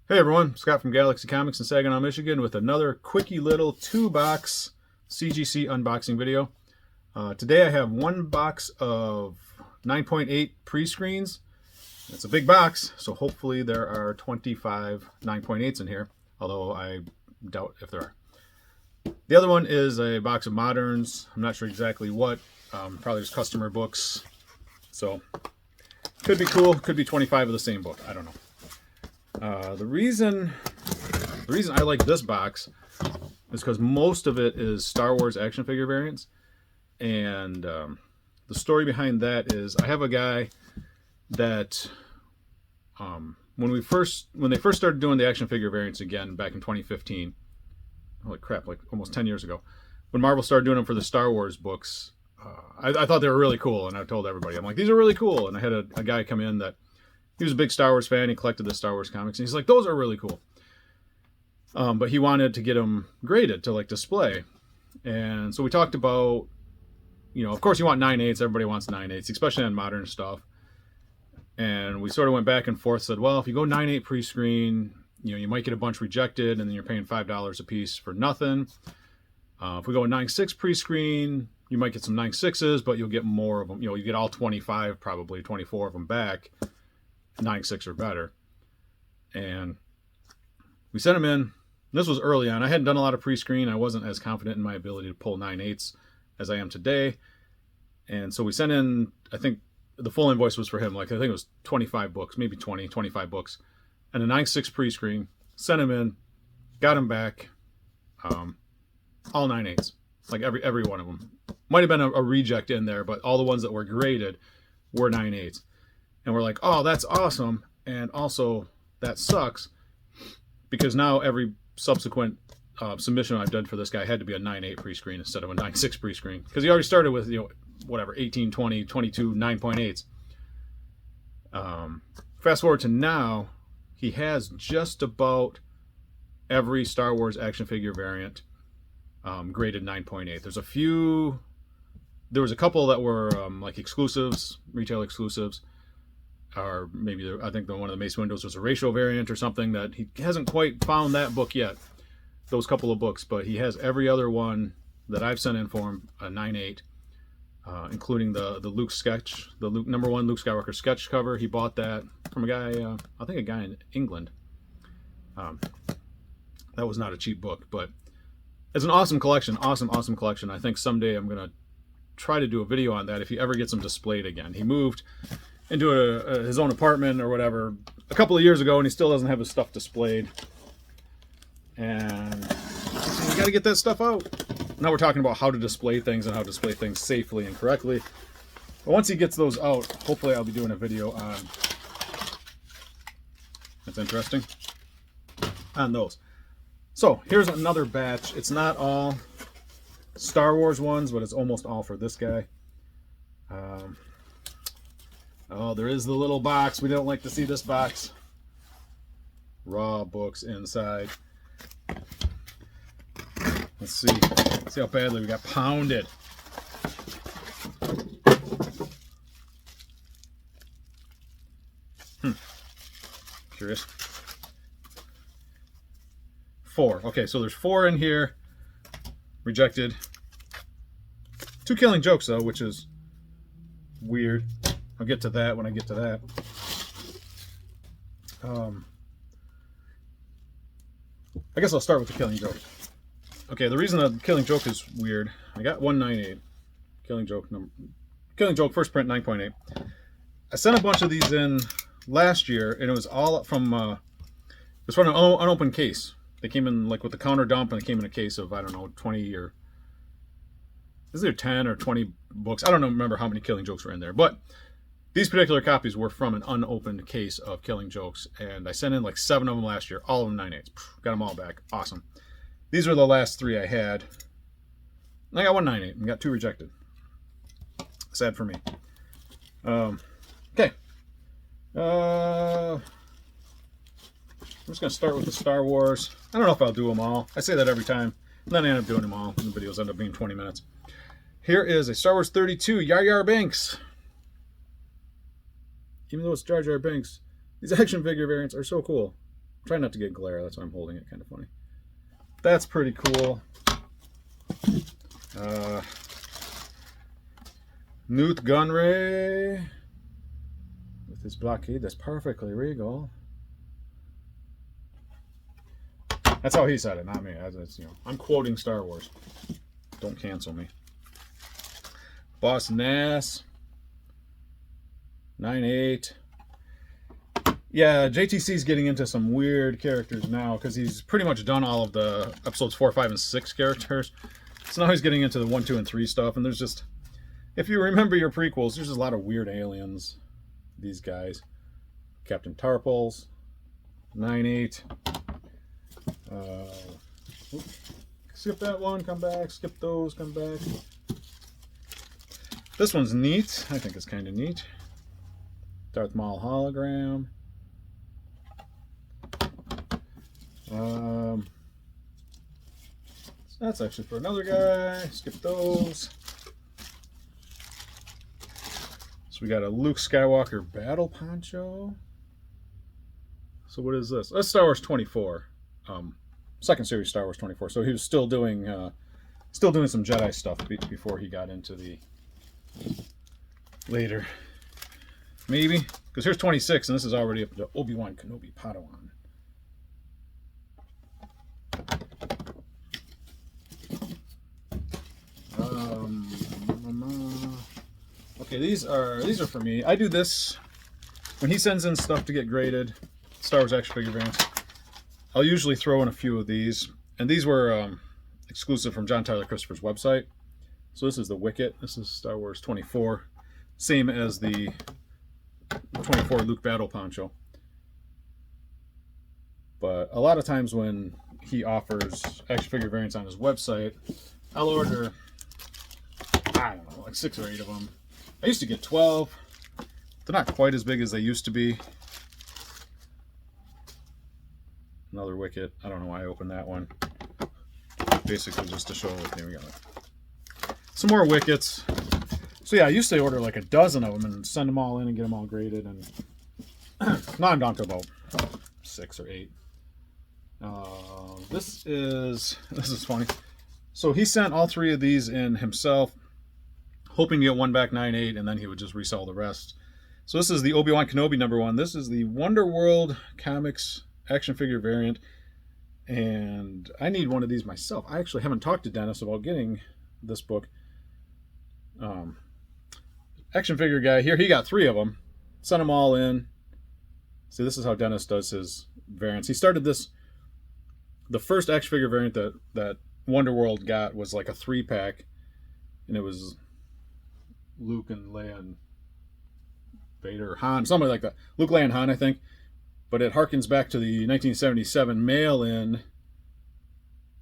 Hey everyone, Scott from Galaxy Comics in Saginaw, Michigan with another quickie little 2-box CGC unboxing video. Today I have one box of 9.8 pre-screens. It's a big box, so hopefully there are 25 9.8s in here, although I doubt if there are. The other one is a box of moderns. I'm not sure exactly what, probably just customer books. So could be cool, could be 25 of the same book, I don't know. The reason I like this box is because most of it is Star Wars action figure variants, and the story behind that is I have a guy that when they first started doing the action figure variants again back in 2015, holy crap, like almost 10 years ago, when Marvel started doing them for the Star Wars books, I thought they were really cool, and I told everybody, I'm like, these are really cool, and I had a guy come in that he was a big Star Wars fan. He collected the Star Wars comics, and he's like, those are really cool. But he wanted to get them graded to like display. And so we talked about, of course you want 9/8. Everybody wants 9/8, especially on modern stuff. And we sort of went back and forth, said, well, if you go 9/8 pre-screen, you might get a bunch rejected, and then you're paying $5 a piece for nothing. If we go 9/6 pre-screen, you might get some 9/6s, but you'll get more of them. You get all 25, probably 24 of them back. 9/6 or better. And we sent them in. This was early on. I hadn't done a lot of pre-screen. I wasn't as confident in my ability to pull 9/8s as I am today. And so we sent in, I think the full invoice was for him, I think it was 25 books, maybe 20, 25 books, and a 9/6 pre-screen. Sent him in, got him back, all 9/8s, like every one of them. Might have been a reject in there, but all the ones that were graded were 9/8s. And we're like, oh, that's awesome. And also, that sucks because now every subsequent submission I've done for this guy had to be a 9/8 pre-screen instead of a 9/6 pre-screen. Because he already started with, 18, 20, 22, 9.8s. Fast forward to now, he has just about every Star Wars action figure variant graded 9.8. There was a couple that were like exclusives, retail exclusives. Or maybe I think one of the Mace Windows was a ratio variant or something that he hasn't quite found that book yet, those couple of books, but he has every other one that I've sent in for him, a 9/8, including the Luke sketch, the number 1 Luke Skywalker sketch cover. He bought that from a guy, I think a guy in England. That was not a cheap book, but it's an awesome collection, awesome collection. I think someday I'm going to try to do a video on that if he ever gets them displayed again. He moved into his own apartment or whatever a couple of years ago, and he still doesn't have his stuff displayed. And you got to get that stuff out. Now we're talking about how to display things and how to display things safely and correctly. But once he gets those out, hopefully I'll be doing a video on, that's interesting, on those. So here's another batch. It's not all Star Wars ones, but it's almost all for this guy. Oh, there is the little box. We don't like to see this box. Raw books inside. Let's see. See how badly we got pounded. Curious. 4. Okay, so there's 4 in here. Rejected. 2 Killing Jokes, though, which is weird. I'll get to that when I get to that. I guess I'll start with the Killing Joke. Okay, the reason the Killing Joke is weird, I got 1/9/8. Killing Joke first print 9.8. I sent a bunch of these in last year, and it was all from an unopened case. They came in like with the counter dump, and they came in a case of, I don't know, 20 or is there 10 or 20 books? I don't remember how many Killing Jokes were in there, but these particular copies were from an unopened case of Killing Jokes, and I sent in like 7 of them last year, all of them 9/8. Got them all back. Awesome. These are the last 3 I had. I got 1 9/8 and got 2 rejected. Sad for me. Okay. I'm just going to start with the Star Wars. I don't know if I'll do them all. I say that every time, and then I end up doing them all, and the videos end up being 20 minutes. Here is a Star Wars 32 Yar Yar Binks. Even though it's Jar Jar Binks, these action figure variants are so cool. Try not to get glare. That's why I'm holding it kind of funny. That's pretty cool. Newt Gunray with his blockade. That's perfectly regal. That's how he said it, not me. You know, I'm quoting Star Wars. Don't cancel me. Boss Nass. 9/8. Yeah, JTC's getting into some weird characters now because he's pretty much done all of the episodes 4, 5, and 6 characters. So now he's getting into the 1, 2, and 3 stuff. And there's just, if you remember your prequels, there's just a lot of weird aliens. These guys. Captain Tarpals. 9/8. Skip that one, come back. Skip those, come back. This one's neat. I think it's kind of neat. Darth Maul hologram. That's actually for another guy. Skip those. So we got a Luke Skywalker battle poncho. So what is this? That's Star Wars 24. Second series Star Wars 24. So he was still doing some Jedi stuff before he got into the later. Maybe, because here's 26, and this is already up to Obi-Wan Kenobi Padawan. Okay, these are for me. I do this when he sends in stuff to get graded. Star Wars action figure variants. I'll usually throw in a few of these, and these were exclusive from John Tyler Christopher's website. So this is the Wicket. This is Star Wars 24, same as the 24 Luke Battle Poncho. But a lot of times when he offers action figure variants on his website, I'll order, I don't know, like 6 or 8 of them. I used to get 12. They're not quite as big as they used to be. Another Wicket. I don't know why I opened that one. Basically just to show, there we go. Some more Wickets. So yeah, I used to order like a dozen of them and send them all in and get them all graded. And now I'm down to about 6 or 8. This is funny. So he sent all 3 of these in himself, hoping to get one back 9/8, and then he would just resell the rest. So this is the Obi-Wan Kenobi #1. This is the Wonder World Comics action figure variant, and I need one of these myself. I actually haven't talked to Dennis about getting this book. Action figure guy here, he got 3 of them, sent them all in. See, this is how Dennis does his variants. He started this, the first action figure variant that Wonder World got was like a 3-pack, and it was Luke and Leia and Vader, Han, something like that. Luke, Leia, and Han, I think. But it harkens back to the 1977 mail-in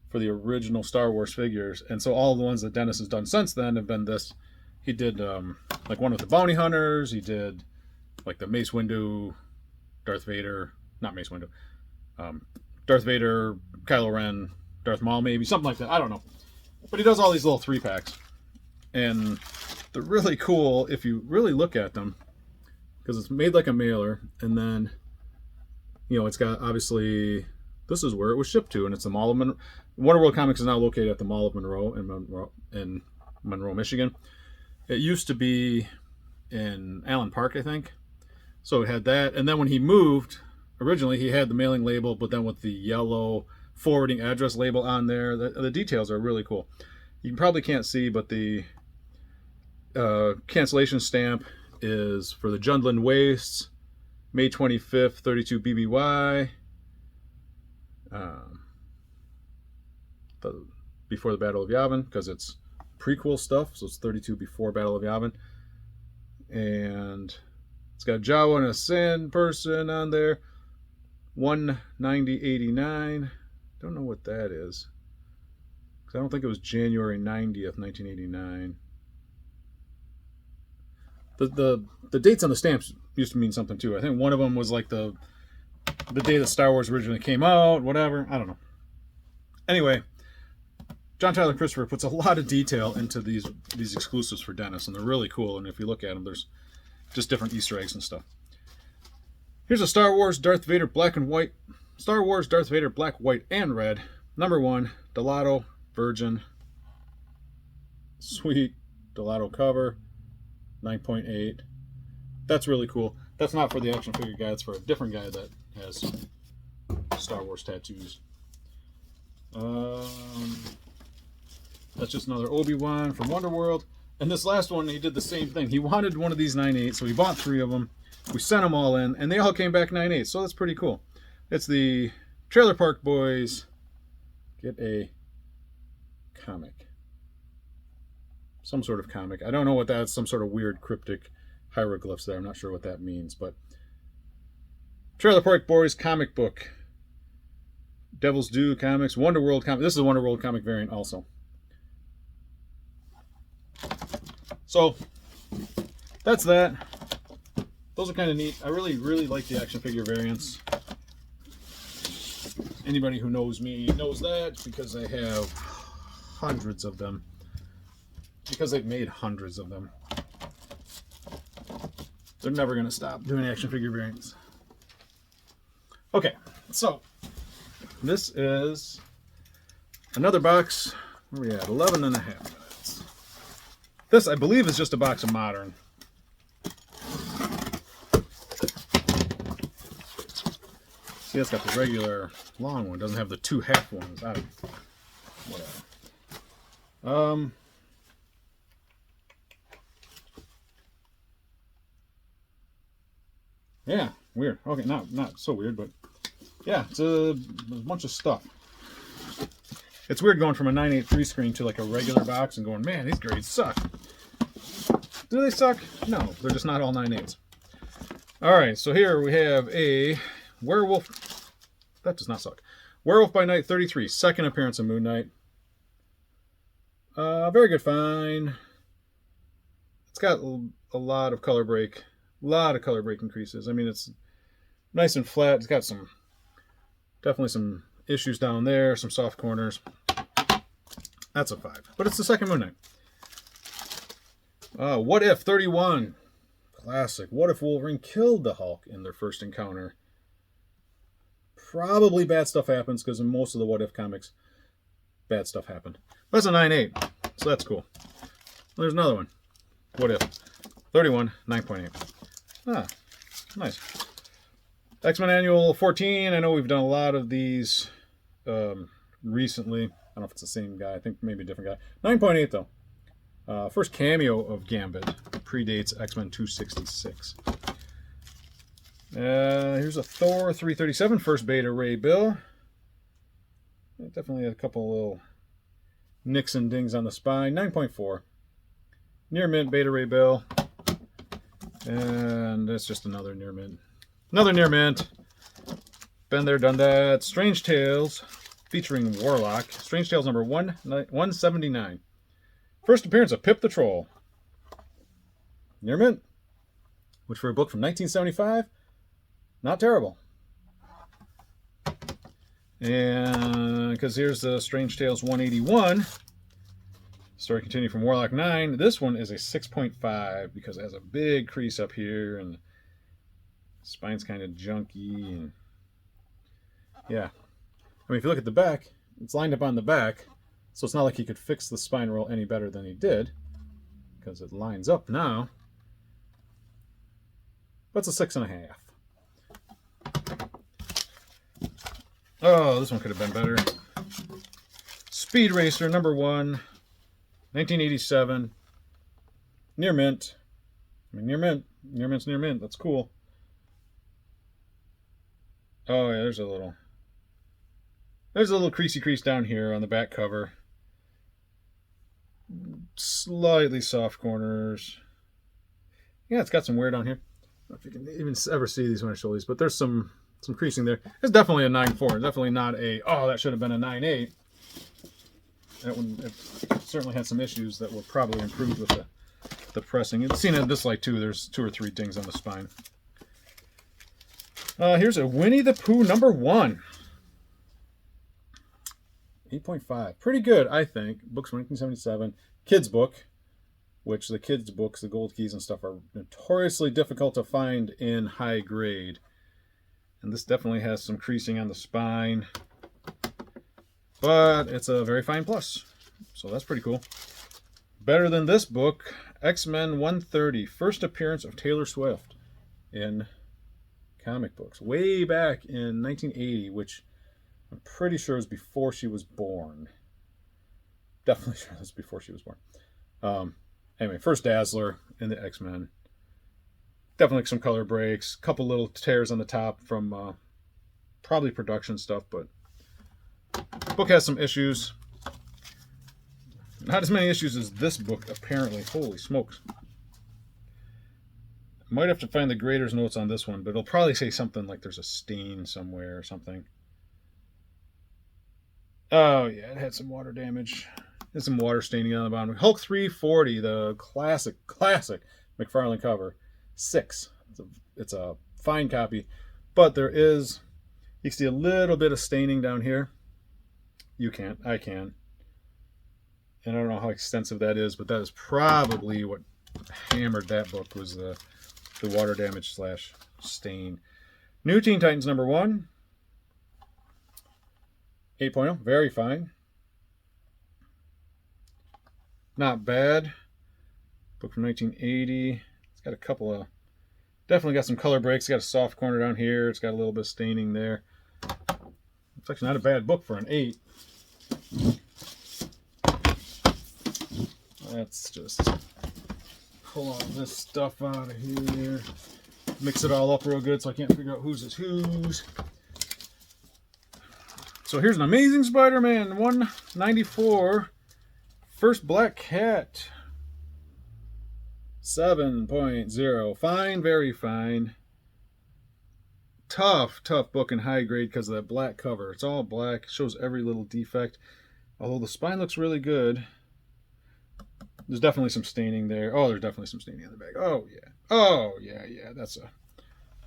for the original Star Wars figures. And so all the ones that Dennis has done since then have been this. He did like one with the Bounty Hunters. He did like the Mace Windu, Darth Vader, not Mace Windu, Darth Vader, Kylo Ren, Darth Maul maybe, something like that. I don't know. But he does all these little 3-packs. And they're really cool if you really look at them, because it's made like a mailer. And then, you know, it's got, obviously, this is where it was shipped to, and it's the Mall of Monroe. Wonder World Comics is now located at the Mall of Monroe in Monroe, Michigan. It used to be in Allen Park, I think. So it had that. And then when he moved, originally he had the mailing label, but then with the yellow forwarding address label on there, the details are really cool. You probably can't see, but the cancellation stamp is for the Jundland Wastes, May 25th, 32 BBY. Before the Battle of Yavin, because it's prequel stuff, so it's 32 before Battle of Yavin. And it's got Jawa and a Sand person on there. 190.89. Don't know what that is, because I don't think it was January 90th, 1989. The dates on the stamps used to mean something too. I think one of them was like the day that Star Wars originally came out, whatever. I don't know. Anyway, John Tyler Christopher puts a lot of detail into these exclusives for Dennis, and they're really cool. And if you look at them, there's just different Easter eggs and stuff. Here's a Star Wars Darth Vader black and white Star Wars Darth Vader Black, White, and Red. Number 1, Delato Virgin. Sweet Delato cover. 9.8. That's really cool. That's not for the action figure guy. It's for a different guy that has Star Wars tattoos. That's just another Obi-Wan from Wonderworld. And this last one, he did the same thing. He wanted one of these 9.8, so he bought 3 of them. We sent them all in, and they all came back 9.8, so that's pretty cool. It's the Trailer Park Boys Get a Comic. Some sort of comic. I don't know what that's, some sort of weird cryptic hieroglyphs there. I'm not sure what that means, but Trailer Park Boys comic book. Devil's Due comics, Wonderworld comic. This is a Wonderworld comic variant also. So that's that. Those are kind of neat. I really like the action figure variants. Anybody who knows me knows that because I have hundreds of them. Because they've made hundreds of them. They're never going to stop doing action figure variants. Okay, so this is another box. Where are we at? 11 and a half minutes. This, I believe, is just a box of Modern. See, it's got the regular long one. It doesn't have the 2 half ones. Whatever. Yeah, weird. Okay, not so weird, but yeah, it's a bunch of stuff. It's weird going from a 9.8 prescreen to like a regular box and going, man, these grades suck. Do they suck? No, they're just not all 9.8s. All right, so here we have a Werewolf. That does not suck. Werewolf by Night 33, second appearance of Moon Knight. Very good find. It's got a lot of color break. A lot of color break increases. I mean, it's nice and flat. It's got definitely some issues down there, some soft corners. That's a 5. But it's the second Moon Knight. What If 31. Classic. What if Wolverine killed the Hulk in their first encounter? Probably bad stuff happens because in most of the What If comics, bad stuff happened. That's a 9.8, so that's cool. There's another one. What If 31, 9.8. Ah, nice. X-Men Annual 14. I know we've done a lot of these recently. I don't know if it's the same guy. I think maybe a different guy. 9.8 though. First cameo of Gambit. Predates X-Men 266. Here's a Thor 337. First Beta Ray Bill. Definitely had a couple little nicks and dings on the spine. 9.4. Near mint Beta Ray Bill. And that's just another near mint. Another near mint. Been there, done that. Strange Tales featuring Warlock. Strange Tales number 179. First appearance of Pip the Troll. Near mint. Which for a book from 1975, not terrible. And because here's the Strange Tales 181. Story continued from Warlock 9. This one is a 6.5 because it has a big crease up here and the spine's kind of junky. And yeah. I mean, if you look at the back, it's lined up on the back. So it's not like he could fix the spine roll any better than he did because it lines up now. But it's a 6.5. Oh, this one could have been better. Speed Racer number 1. 1987. Near mint. I mean, near mint. Near mint's near mint. That's cool. Oh, yeah, there's a little creasy crease down here on the back cover. Slightly soft corners. Yeah, it's got some wear down here. I don't know if you can even ever see these when I show these, but there's some creasing there. It's definitely a 9.4. Definitely not a, oh, that should have been a 9.8. That one, it certainly had some issues that were probably improved with the pressing. It's seen in this light too. There's 2 or 3 dings on the spine. Here's a Winnie the Pooh number 1. 8.5. Pretty good, I think. Books from 1977. Kids book, which the kids books, the gold keys and stuff, are notoriously difficult to find in high grade. And this definitely has some creasing on the spine, but it's a very fine plus. So that's pretty cool. Better than this book, X-Men 130, first appearance of Taylor Swift in comic books. Way back in 1980, which I'm pretty sure is before she was born. Definitely sure that's before she was born. Anyway, first Dazzler in the X-Men. Definitely some color breaks, couple little tears on the top from probably production stuff, but the book has some issues. Not as many issues as this book, apparently. Holy smokes. Might have to find the grader's notes on this one, but it'll probably say something like there's a stain somewhere or something. Oh, yeah, it had some water damage. There's some water staining on the bottom. Hulk 340, the classic McFarlane cover. 6. It's a fine copy, but there is, you can see a little bit of staining down here. You can't, I can. And I don't know how extensive that is, but that is probably what hammered that book, was the water damage / stain. New Teen Titans #1. 8.0, very fine. Not bad. Book from 1980. It's got a couple of, definitely got some color breaks. It's got a soft corner down here. It's got a little bit of staining there. It's actually not a bad book for an 8. Let's just pull all this stuff out of here. Mix it all up real good so I can't figure out whose is whose. So here's an Amazing Spider-Man 194. First Black Cat. 7.0. Fine, very fine. Tough book in high grade because of that black cover. It's all black. Shows every little defect. Although the spine looks really good. There's definitely some staining there. Oh, there's definitely some staining on the back. Oh, yeah. Oh, yeah. That's a, I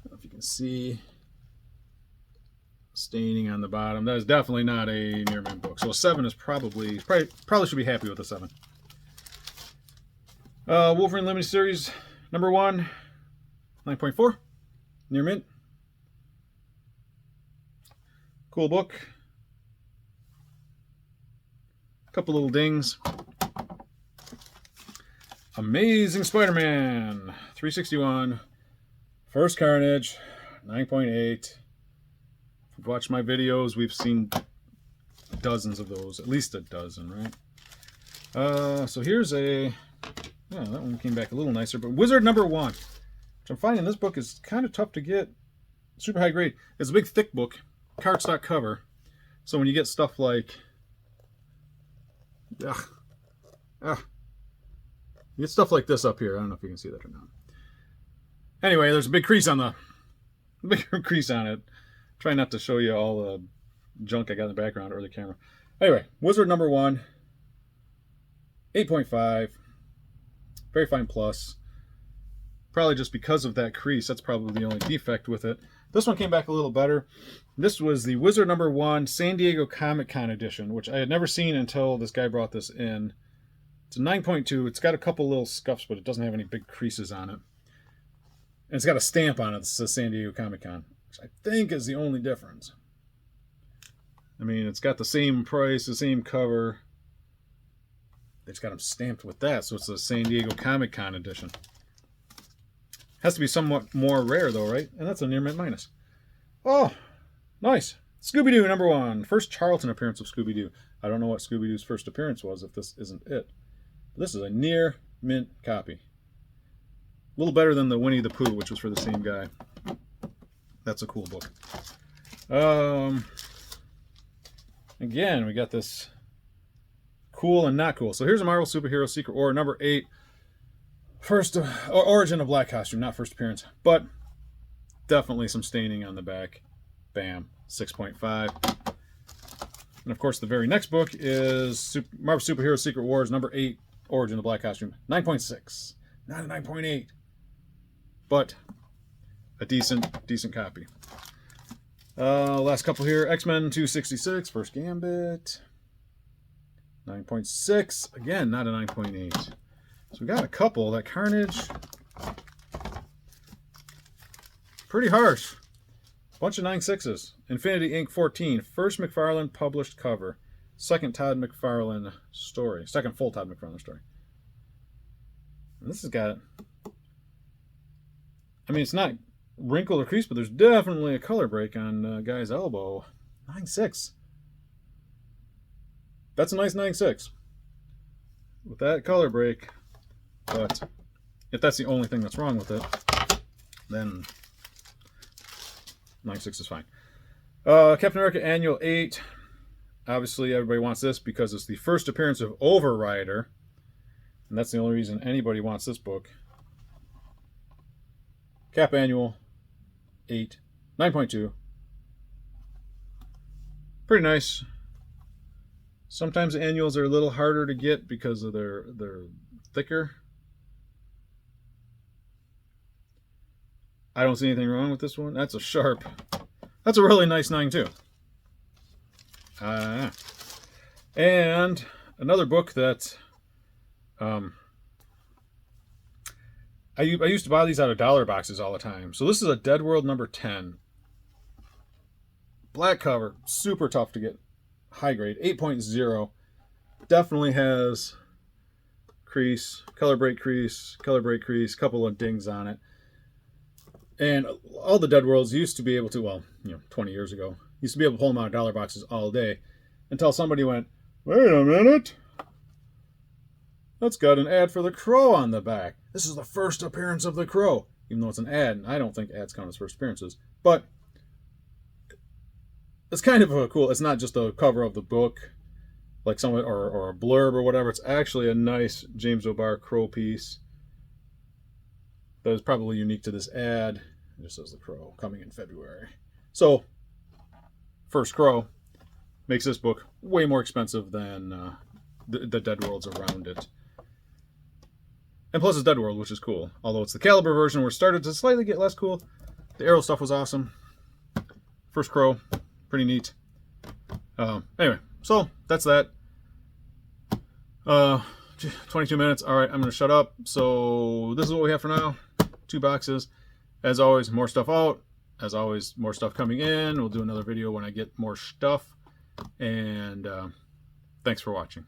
don't know if you can see staining on the bottom. That is definitely not a near mint book. So a 7 is probably should be happy with a 7. Wolverine Limited Series #1, 9.4, near mint. Cool book. Couple little dings. Amazing Spider-Man 361, First Carnage, 9.8. If you've watched my videos, we've seen dozens of those, at least a dozen, right? So here's a, yeah, that one came back a little nicer, but Wizard #1, which I'm finding this book is kind of tough to get. Super high grade. It's a big thick book, cardstock cover. So when you get stuff like, you get stuff like this up here. I don't know if you can see that or not. Anyway, there's a big crease on it. Try not to show you all the junk I got in the background or the camera. Anyway, Wizard #1, 8.5. Very fine plus. Probably just because of that crease. That's probably the only defect with it. This one came back a little better. This was the Wizard #1 San Diego Comic Con edition, which I had never seen until this guy brought this in. It's a 9.2. It's got a couple little scuffs, but it doesn't have any big creases on it. And it's got a stamp on it that says San Diego Comic Con, which I think is the only difference. I mean, it's got the same price, the same cover. They just got them stamped with that, so it's a San Diego Comic Con edition. Has to be somewhat more rare, though, right? And that's a near mint minus. Oh, nice. Scooby-Doo #1. First Charlton appearance of Scooby-Doo. I don't know what Scooby-Doo's first appearance was, if this isn't it. But this is a near mint copy. A little better than the Winnie the Pooh, which was for the same guy. That's a cool book. Again, we got this cool and not cool. So here's a Marvel Superhero Secret War #8. First origin of black costume, not first appearance, but definitely some staining on the back. Bam, 6.5. And of course, the very next book is Marvel Superhero Secret Wars #8, Origin of Black Costume, 9.6, not a 9.8, but a decent copy. Last couple here, X-Men 266, First Gambit, 9.6, again, not a 9.8. So we got a couple. That Carnage, pretty harsh. Bunch of 9.6s. Infinity Inc. 14. First McFarlane published cover. Second Todd McFarlane story. Second full Todd McFarlane story. And this has got... I mean, it's not wrinkled or creased, but there's definitely a color break on guy's elbow. 9.6. That's a nice 9.6. With that color break. But if that's the only thing that's wrong with it, then 9.6 is fine. Captain America Annual 8. Obviously, everybody wants this because it's the first appearance of Overrider. And that's the only reason anybody wants this book. Cap Annual 8. 9.2. Pretty nice. Sometimes the annuals are a little harder to get because of their thicker. I don't see anything wrong with this one. That's a sharp. That's a really nice 9 too. And another book that I used to buy these out of dollar boxes all the time. So this is a Dead World number 10. Black cover, super tough to get. High grade, 8.0. Definitely has crease, color break crease, couple of dings on it. And all the Dead Worlds used to be able to, well, 20 years ago, used to be able to pull them out of dollar boxes all day until somebody went, wait a minute, that's got an ad for the Crow on the back. This is the first appearance of the Crow, even though it's an ad. And I don't think ads count as first appearances, but it's kind of a cool. It's not just a cover of the book, like someone or a blurb or whatever. It's actually a nice James O'Barr Crow piece that is probably unique to this ad. It just says the Crow coming in February. So, first Crow makes this book way more expensive than the Dead Worlds around it. And plus it's Dead World, which is cool. Although it's the Caliber version where it started to slightly get less cool. The Arrow stuff was awesome. First Crow, pretty neat. Anyway, so that's that. 22 minutes. All right, I'm going to shut up. So this is what we have for now. 2 boxes. As always, more stuff out. As always, more stuff coming in. We'll do another video when I get more stuff. And thanks for watching.